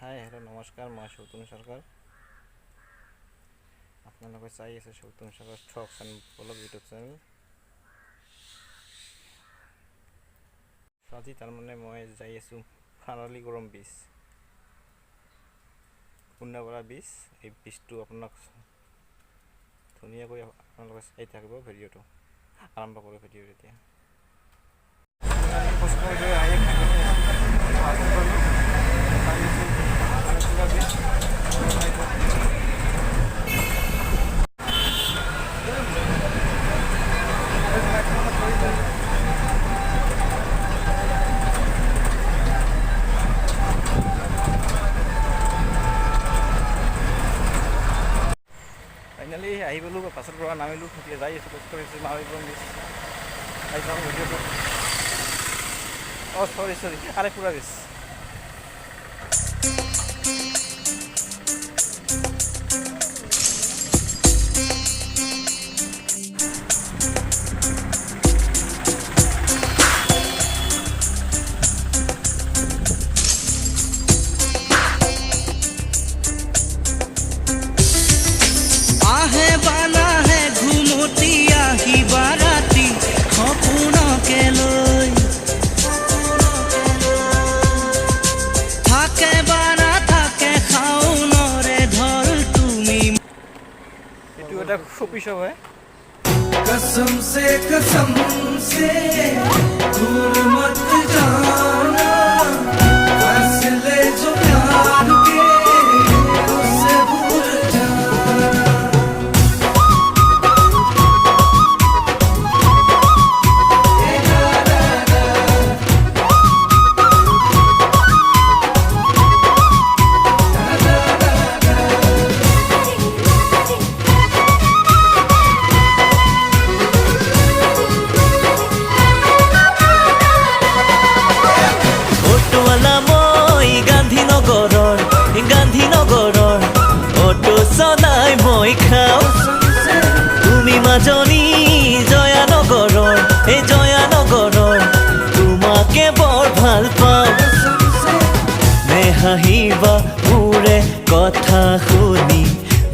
Hi hello' নমস্কাৰ, মই সৌতম সৰকাৰ। আপোনালোকে চাই আছে সৌতম সৰকাৰ টক্স এণ্ড ব্লগ ইউটিউব চেনেল। আজি তাৰমানে মই যাই আছোঁ খাৰালি গৰম বীজ, পুণ্যপৰা বীজ। এই বীজটো আপোনাক ধুনীয়াকৈ আপোনালোকে চাই থাকিব। ভিডিঅ'টো আৰম্ভ কৰোঁ। ভিডিঅ'টো এতিয়া ফাইনেলি আহি গ'লোঁ, বাছৰ পৰা নামিলোঁ। এতিয়া যাই আছোঁ, কষ্ট কৰিছোঁ মাৰিব মিছ আহি যাওঁ ভিডিঅ'টো। চৰি আলাপুঝা বীজ। शॉपी शॉप है। कसम से दूर मत जाना, फैसले जो प्यार के उससे भूल তুমি মাজনী জয়ানগৰৰ, এই জয়ানগৰৰ তোমাকে বৰ ভাল পাওঁ। নেহাঁহিবা মোৰে কথা শুনি,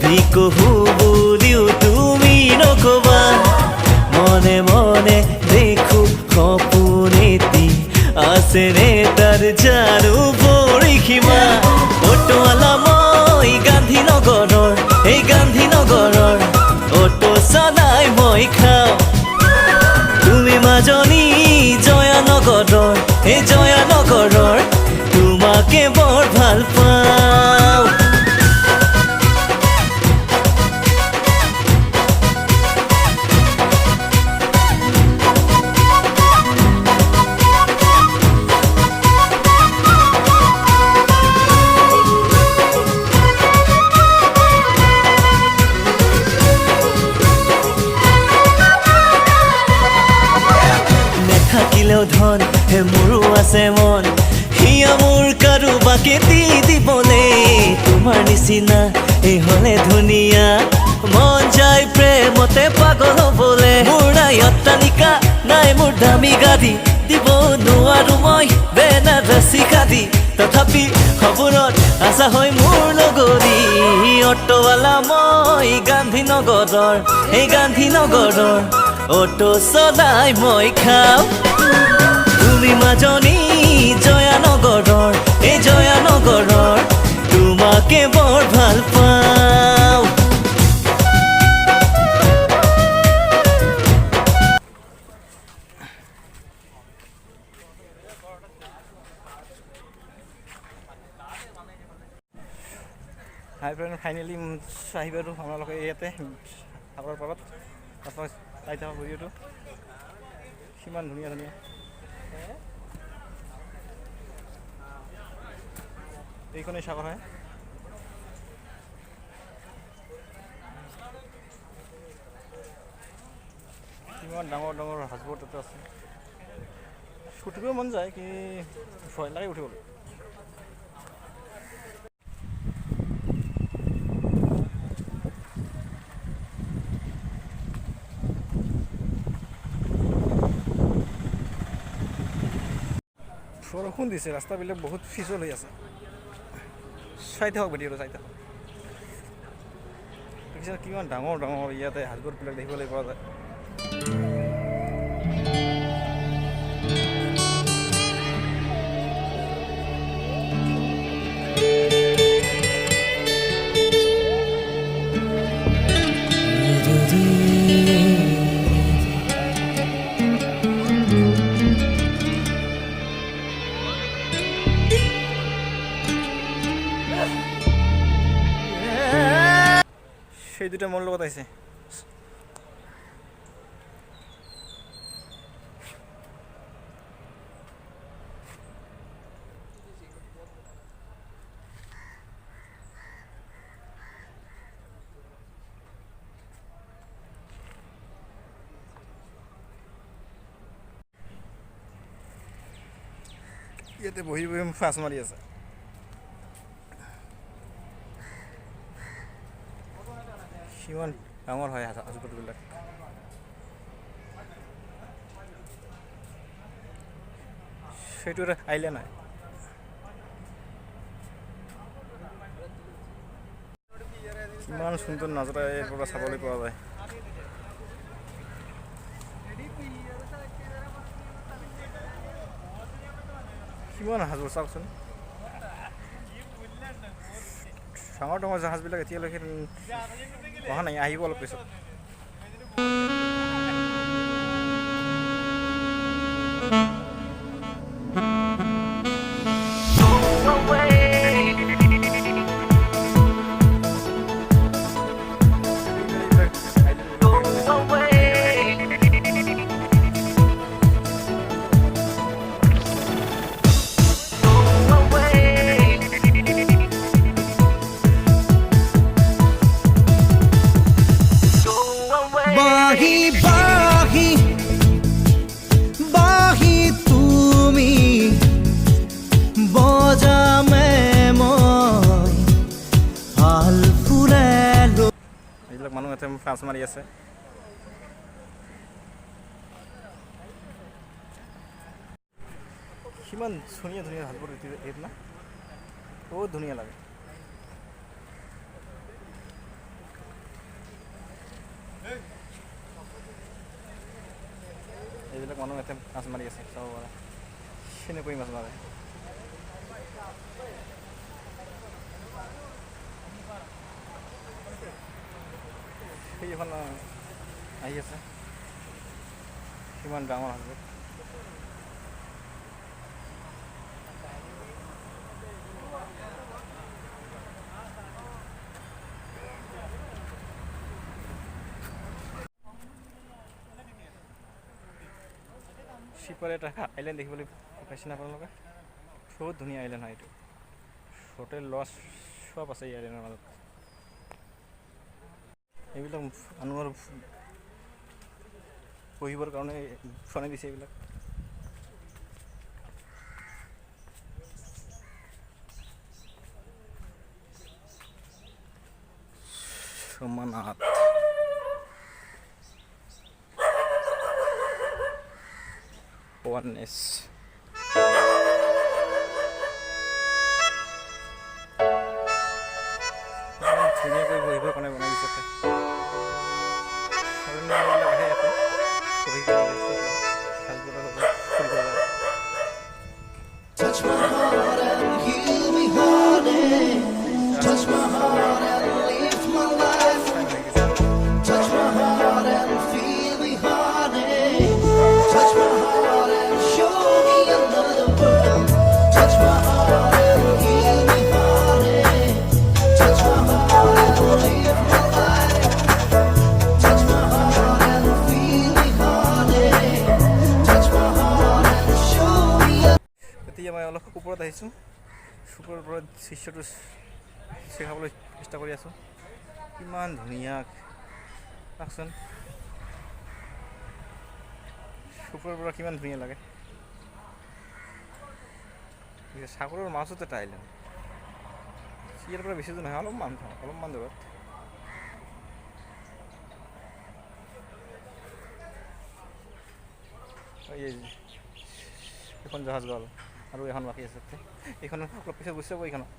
বিকহু বুলিও তুমি নকবা। মনে মনে দেখো সপোন এটি আছেনে তাৰ জানো পৰিসীমা। অটোৱালা মই গান্ধীনগৰৰ, এই গান্ধীনগৰৰ অটো চলাই মই খাওঁ। তুমি মাজনী জয়ানগৰৰ, এই জয়ানগৰৰ তোমাকে বৰ ভাল পাওঁ। ধন হে মোৰো আছে মন, হিয়া মোৰ কাৰোবাকে দি দিবলে। তোমাৰ নিচিনা এই হলে ধুনীয়া, মন যায় প্ৰেমতে পাগল হবলে। মোৰ নাই অট্টালিকা, নাই মোৰ দামী গাড়ী, দিব নোৱাৰো মই বেনাৰসী শাড়ী। তথাপি সপোনত আশা হয় মোৰ লগৰী। অটোৱালা মই গান্ধীনগৰৰ, এই গান্ধীনগৰৰ অটো চলাই মই খাওঁ। তুমি মাজনী জয়ানগৰৰ, এই জয়ানগৰৰ তোমাকে বৰ ভাল পাওঁ। হাই ফ্ৰেণ্ড, ফাইনেলি আহি পালোঁ আপোনালোকে ইয়াতে সাগৰ পাৰত। আপোনালোকে চাই থাকক ভিডিঅ'টো, কিমান ধুনীয়া ধুনীয়া। এইখনেই সাগৰ হয়। কিমান ডাঙৰ ডাঙৰ সাজবোৰ তাতে আছে। উঠিব মন যায়, কি ভয় লাগে উঠিবলৈ। বৰষুণ দিছে, ৰাস্তাবিলাক বহুত পিছল হৈ আছে। চাই থাকক ভিডিঅ'টো চাই থাকক। দেখিছে কিমান ডাঙৰ ডাঙৰ ইয়াতে সাজবোৰবিলাক দেখিবলৈ পোৱা যায়। সেই দুটা মোৰ লগত আহিছে। ইয়াতে বহি বহি ফাঁচ মাৰি আছে। কিমান ডাঙৰ হয় সাজপাৰবিলাক। সেইটো এটা আইলেণ্ড হয়। কিমান সুন্দৰ নজাৰা ইয়াৰ পৰা চাবলৈ পোৱা যায়। কিমান সাজবোৰ চাওকচোন। ডাঙৰ ডাঙৰ জাহাজবিলাক এতিয়ালৈকে অহা নাই, আহিব অলপ পিছত। বাহি বাহি বাহি তুমি বজামে মই হাল ফুৰালো। এইবিলাক মানুহ ইয়াতে ফাঁচ মাৰি আছে। কিমান ধুনীয়া ধুনীয়া সাজবোৰ এইটো না, বহুত ধুনীয়া লাগে। এইবিলাক মানুহ ইয়াতে মাছ মাৰি আছে, চাব পৰা কেনেকৈ মাছ মাৰে। সেইখন আহি আছে, কিমান ডাঙৰ সাজবোৰ। শিপাৰে এটা আইলেণ্ড দেখিবলৈ পাইছে না আপোনালোকে? বহুত ধুনীয়া আইলেণ্ড হয় এইটো। হোটেল লজ চব আছে এই আইলেণ্ডৰ মাজত। এইবিলাক মানুহৰ বহিবৰ কাৰণে বনাই দিছে এইবিলাক। সমানাত oneness. ধুনীয়াকৈ বহিবৰ কাৰণে বনাই দিছে। আহে ইয়াতে বহি Touch my heart and heal me, honey. Touch my heart and live my life. Touch my heart and feel me, honey. Touch my heart and show me another world. Touch my heart and heal me, honey. Touch my heart and live my life. Touch my heart and feel me, honey. Touch my heart and show me. এতিয়া মই অলপ ওপৰত আহিছোঁ, ওপৰৰ পৰা দৃশ্যটো চাবলৈ চেষ্টা কৰি আছোঁ। কিমান ধুনীয়া চাওকচোন, ওপৰৰ পৰা কিমান ধুনীয়া লাগে। সাগৰৰ মাজত এটা আইলেণ্ড, ইয়াৰ পৰা বেছি দূৰ নহয়, অলপমান দূৰত। এখন জাহাজ গ'ল আৰু এখন বাকী আছে। এইখন অলপ পিছত গুচি যাব। এইখনত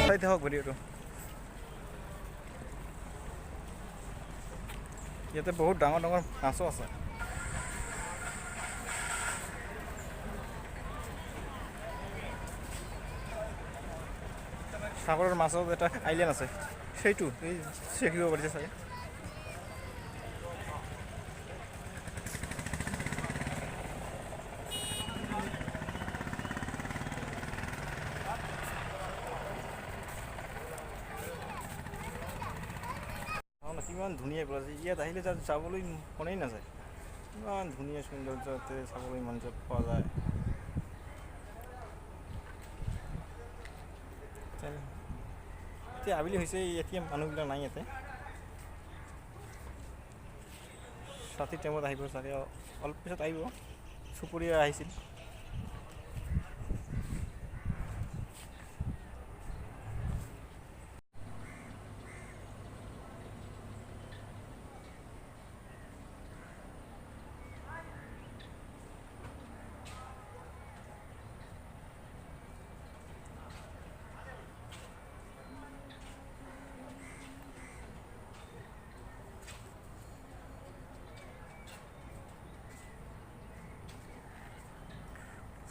চাই থাকক ভিডিঅ'টো। ইয়াতে বহুত ডাঙৰ ডাঙৰ মাছো আছে। সাগৰৰ মাছত এটা আইলেণ্ড আছে, সেইটো এই দেখিব পাৰিছে চাগে। কিমান ধুনীয়া পেলাইছে, ইয়াত আহিলে যাবলৈ মনেই নাযায়। ইমান ধুনীয়া সৌন্দৰ্যতে চাবলৈ মন পোৱা যায়। এতিয়া আবেলি হৈছে, এতিয়া মানুহবিলাক নাই ইয়াতে। ৰাতিৰ টাইমত আহিব চাগে, অলপ পিছত আহিব। চুপুৰীয়া আহিছিল।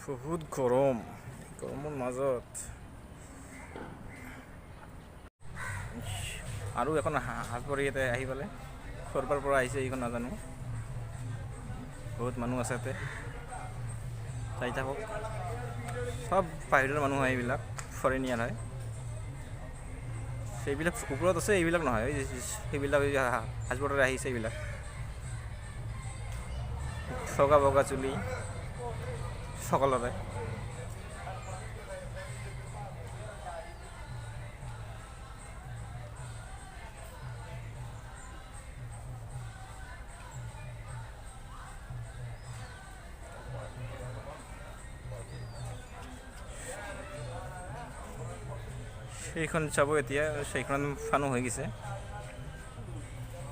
বহুত গৰম, গৰমৰ মাজত আৰু এখন হাজবৰী ইয়াতে আহি পালে। ক'ৰবাৰ পৰা আহিছে এইখন নাজানো। বহুত মানুহ আছে ইয়াতে, চাই থাকক। সব বাহিৰৰ মানুহ হয়, এইবিলাক ফৰেনিয়াৰ হয়। সেইবিলাক ওপৰত আছে, এইবিলাক নহয়। সেইবিলাক হাজবৰীৰে আহিছে। এইবিলাক বগা বগা চুলি সকলোৰে। সেইখন চাব এতিয়া, সেইখন ফানো হৈ গৈছে।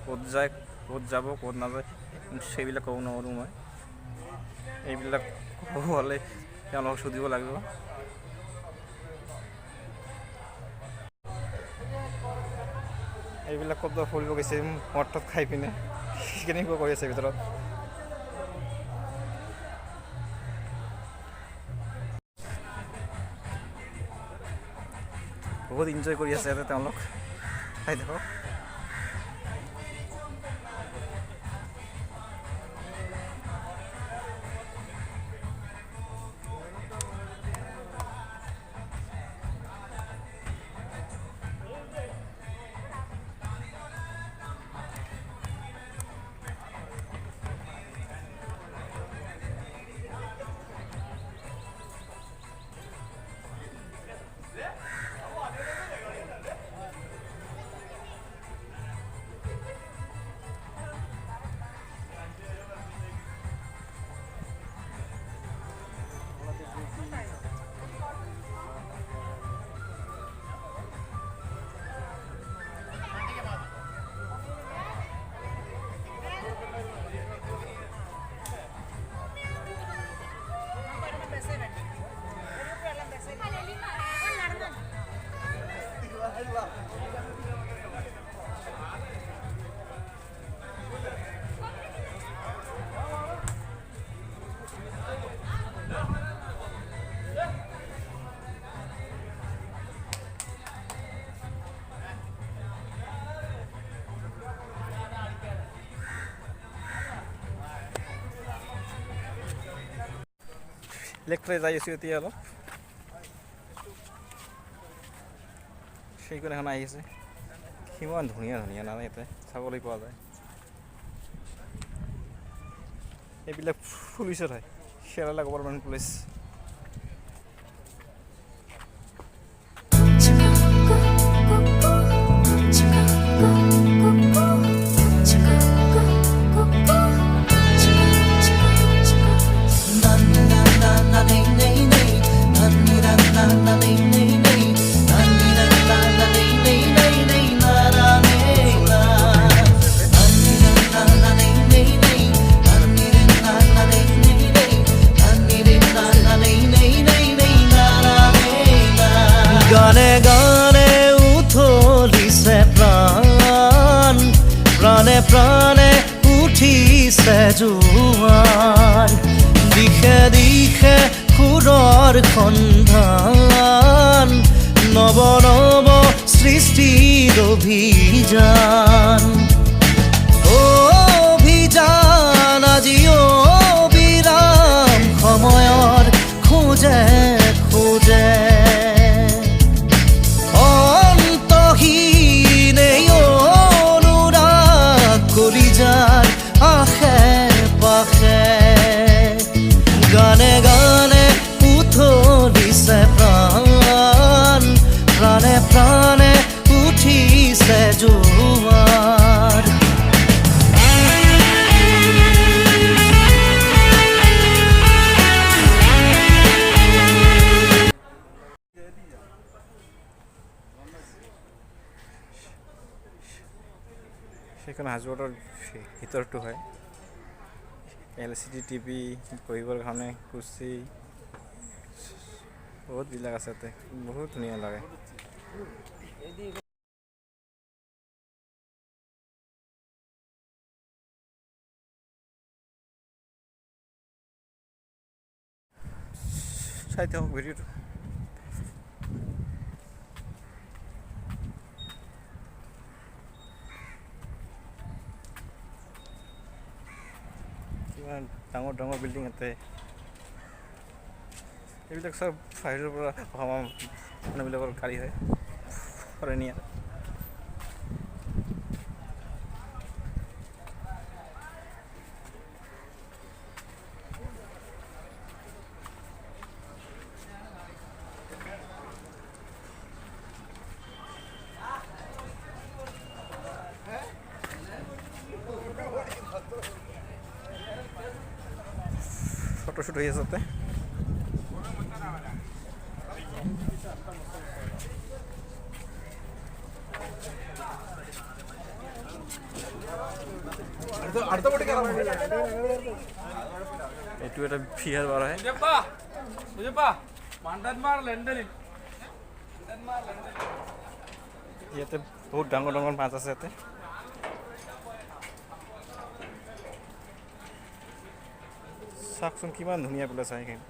ক'ত যায়, ক'ত যাব, ক'ত নাযায়, সেইবিলাক ক'ব নোৱাৰোঁ মই। এইবিলাক ক'ব হ'লে তেওঁলোকক সুধিব লাগিব। এইবিলাক ক'ত ফুৰিব গৈছে, মদ তদ খাই পিনে কেনেকুৱা কৰি আছে ভিতৰত। বহুত এনজয় কৰি আছে ইয়াতে তেওঁলোক, চাই থাকক। লেকফালে যাই আছোঁ এতিয়া অলপ। সেইখন এখন আহিছে, কিমান ধুনীয়া ধুনীয়া নাম ইয়াতে চাবলৈ পোৱা যায়। এইবিলাক পুলিচৰ হয়, কেৰালা গভৰ্ণমেণ্ট পুলিচ। Na গানে গানে উথলিছে প্ৰাণ প্ৰাণে প্ৰাণে উঠিছে জোৱাৰ দিশে দিশে সুৰৰ সন্ধান নৱ নৱ সৃষ্টিৰ অভিযান অভিযান আজি অবিৰাম সময়ৰ খোজে খোজে অন্তহীন এই অনুৰাগ কলিজাৰ আশে পাশে গানে গানে উথলিছে প্ৰাণ প্ৰাণে প্ৰাণে উঠিছে জোৱাৰ সেইখন হাজোৰৰ ভিতৰটো হয় LCD TV বহিবৰ কাৰণে কুৰ্চি বহুতবিলাক আছে তাতে বহুত ধুনীয়া লাগে চাই থাকক ভিডিঅ'টো কিমান ডাঙৰ ডাঙৰ বিল্ডিং আছে এইবিলাক চব বাহিৰৰ পৰা অহা মানুহবিলাকৰ গাড়ী হয় ফৰেনিয়াৰ ফটোশ্বুট হৈ আছে তাতে এইটো এটা বিহাৰ বাৰ হয় ইয়াতে বহুত ডাঙৰ ডাঙৰ মাছ আছে ইয়াতে চাওকচোন কিমান ধুনীয়া পেলাই চাই এইখিনি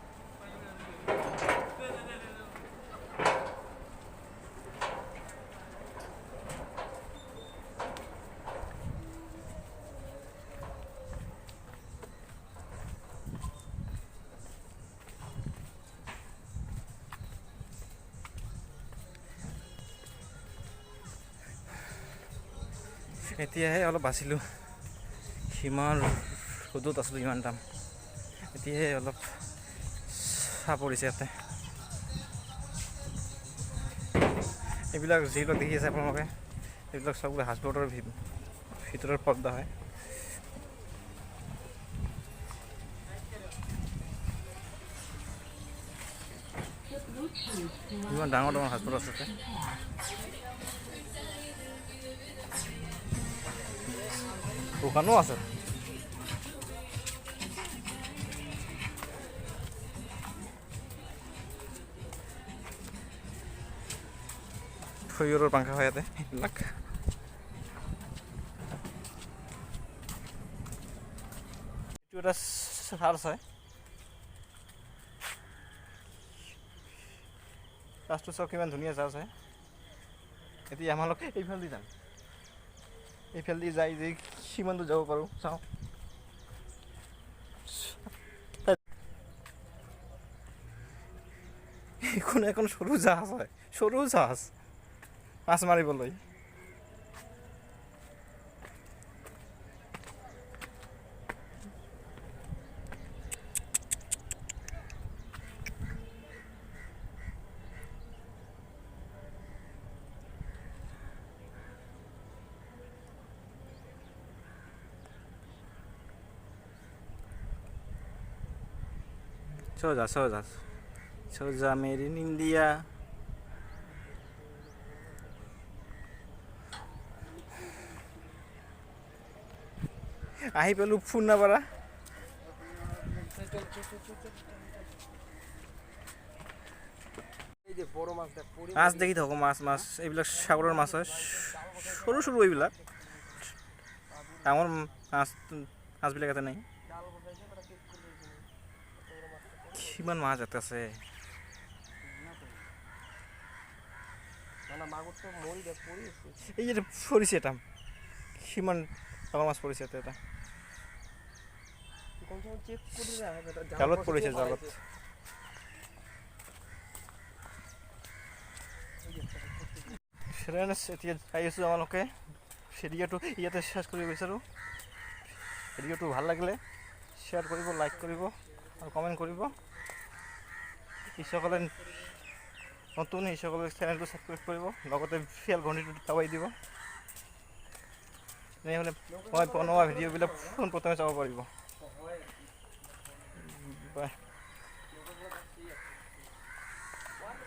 এতিয়াহে অলপ বাচিলোঁ সিমান ৰ'দত আছিলোঁ ইমান টাইম এতিয়াহে অলপ চাহ পৰিছে ইয়াতে এইবিলাক যিবিলাক দেখি আছে আপোনালোকে এইবিলাক চববিলাক হাজবোৰ্ডৰ ভিতৰৰ পৰ্দা হয় ইমান ডাঙৰ ডাঙৰ হাজবোৰ্ড আছে ইয়াতে দোকানো আছে ফয়ৰৰ পাংখা হয় ইয়াতে এইবিলাক এইটো এটা চাৰ্চ হয় চাৰ্চটো চাওক কিমান ধুনীয়া চাৰ্চ হয় এতিয়া আমালোকে এইফালেদি যাম এইফালেদি যাই যে সিমান দূৰ যাব পাৰোঁ চাওঁ এইখন এখন সৰু জাহাজ হয় সৰু জাহাজ মাছ মাৰিবলৈ Soja made in India. আহি পেলো ফোন না পাৰা মাছ দেখি থাকোঁ, মাছ এইবিলাক সাগৰৰ মাছ হয়, সৰু সৰু এইবিলাক, ডাঙৰ মাছবিলাক ইয়াতে নাই। কিমান মাছ ইয়াতে আছে, এই যে পৰিছে এটা, কিমান ডাঙৰ মাছ পৰিছে ইয়াতে এটা, জালত পৰিছে, জালত। এতিয়া চাই আছোঁ আমালোকে, ভিডিঅ'টো ইয়াতে শেষ কৰিব বিচাৰোঁ। ভিডিঅ'টো ভাল লাগিলে শ্বেয়াৰ কৰিব, লাইক কৰিব আৰু কমেণ্ট কৰিব। যিসকলে নতুন সেইসকলে চেনেলটো ছাবস্ক্ৰাইব কৰিব, লগতে বেল ঘণ্টিটো দবাই দিব, তেনেহ'লে মই বনোৱা ভিডিঅ'বিলাক পোনপ্ৰথমে চাব পাৰিব। বাই।